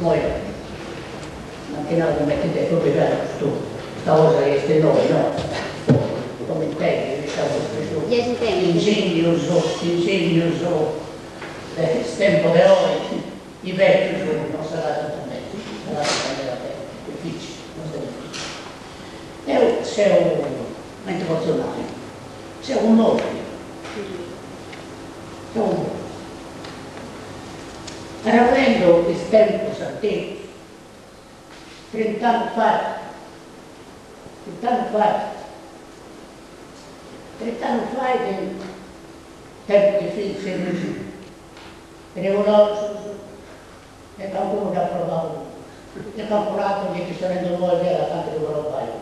Noi, manchinato come ti detto, tu, questa cosa che siete noi, no? Come intendi, diciamo, ingegnoso, del tempo di oggi, i vecchi non saranno totalmente, difficile, non è difficile. C'è un mente emozionale, c'è un modo, Ravendo il tempo antico, 30 anni fa, 30 anni fa è tempo difficile, revoluto, e qualcuno che ha provato, e ha calcolato che si rende nuovo vera tanto di Europa.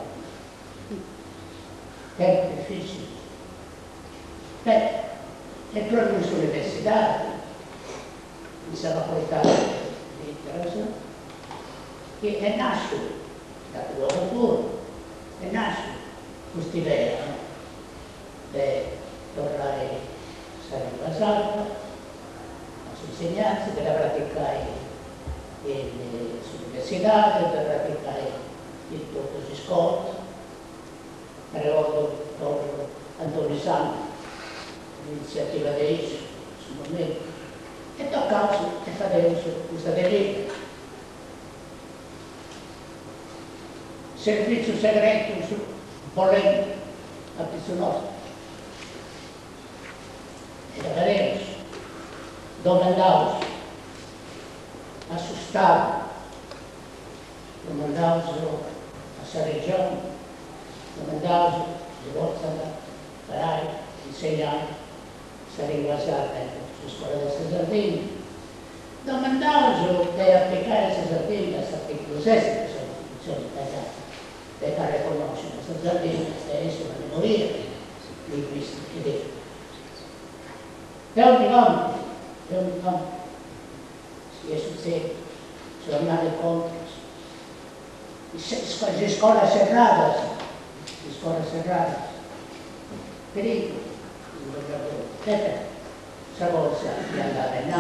Tempo difficile. E proprio sull'università, questa qualità di interesse, che nasce da quello futuro, e nasce questa idea di tornare a stare in basata, insegnanti, da praticare sull'università, da praticare in tutte le scuole. Ricordo proprio Antonio Santi, l'iniziativa di Iso, sul momento, e toccava e facevo questa delibera. Servizio segreto su polemica a questo nostro. E la vedemos. Dove andavamo assustati, dove andavamo a Sarregione, dove andavamo di volta a fare, insegnare questa lingua sarda sulla scuola del Sardegna, dove andavamo per applicare il Sardegna all'articolo 6 della Costituzione italiana, per fare conoscere il Sardegna e essere una memoria linguistica. E ogni volta si è successo, sono andati contro, le scuole serrate, pericolo, questa cosa è andata in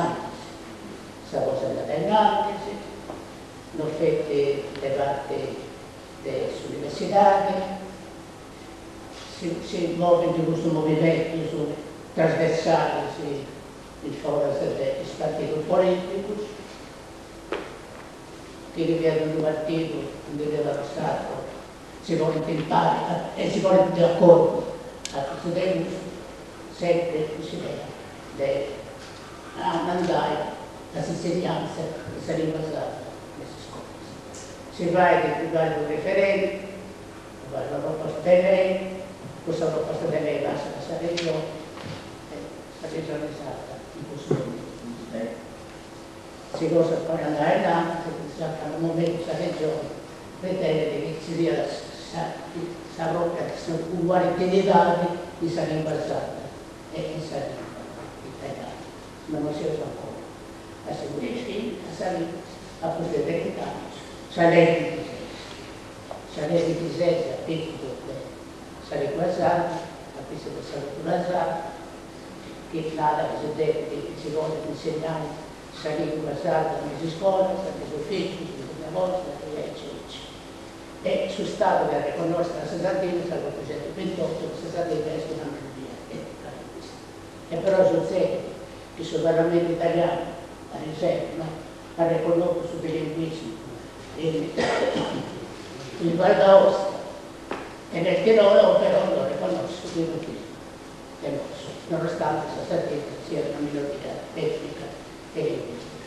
avanti, non fate debatti sull'università, si muove in questo movimento trasversale, il foro del partito politico, che rivedono un partito che deve lo Stato, si vuole tentare e si vuole d'accordo a questo tempo, sempre così di mandare la sicilianza e si rinvasata queste scuole. Si va a riguardare un referendum, va alla proposta di lei, questa proposta di lei passa a Sarregione, la regione esatta in questo momento. Si cosa poi andare in avanti, al momento la regione pretende che ci sia la rotta uguale di dati di Sarin Basata e in Sarin italiana. Ma non si usa ancora. La seguire a Sarin a poter dedicare. Saleri di Sese, a piccolo Sarin Basata, a piccolo Sarin Basata, che nada che si vuole insegnare Sarin Basata nelle scuole, nelle uffici, nelle volte, eccetera. E sul Stato che riconosce la Sardegna, dal 1928, la Sardegna è una melodia e però succede che sul Parlamento italiano, ad esempio, ha riconosciuto sul bilinguismo il Val d'Aosta e nel Tirolo però lo riconosce il bilinguismo, nonostante la Sardegna sia una melodia etnica e linguistica.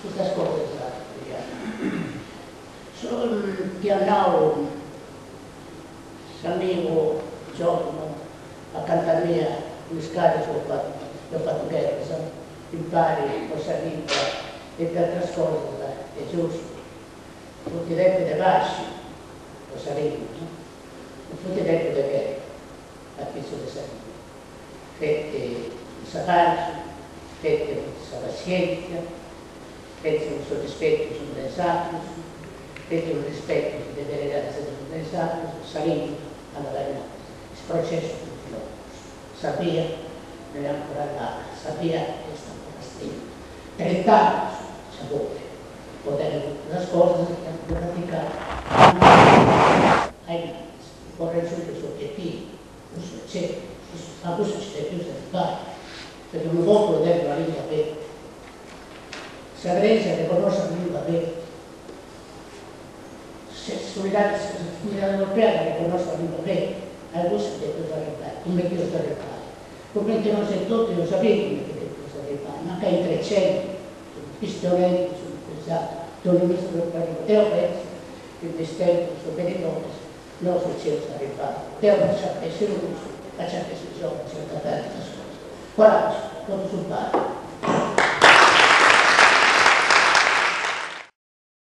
Questa scuola è stata sul pianavo Samivo giorno accanto a me le scale l'ho fatto guerra, impari, ho salito e per altre cose è giusto. Tutti i tempi dei bassi ho salito, tutti i tempi dei guerra a pizzo di salito. Fette il sabaggio, fette la pazienza, fette un soddisfetto sull'esatto, fece un rispetto che deve essere pensato, salendo alla verità. Il processo continuò. Sabia, non è ancora là, Sabia è stato castigo. 30 anni, sapore. poter nascondere e praticare ai correggere i suoi obiettivi, ma questo ci deve più fare, perché un popolo deve la lingua vera. Se Grecia riconosce la lingua vera, se l'Unione Europea riconosce la lingua vera, a questo deve fare, come Dio sta fare. Come non si tutti lo sapete come Dio sta fare, ma anche i 300, cristiani, sono pensato, dove mi sono preparato, Dio pensa che il mistero sul pericolo non succede sta fare. Dio non sa che se non faccia che si gioca, c'è da fare questa cosa. Coraggio, tutto sul padre.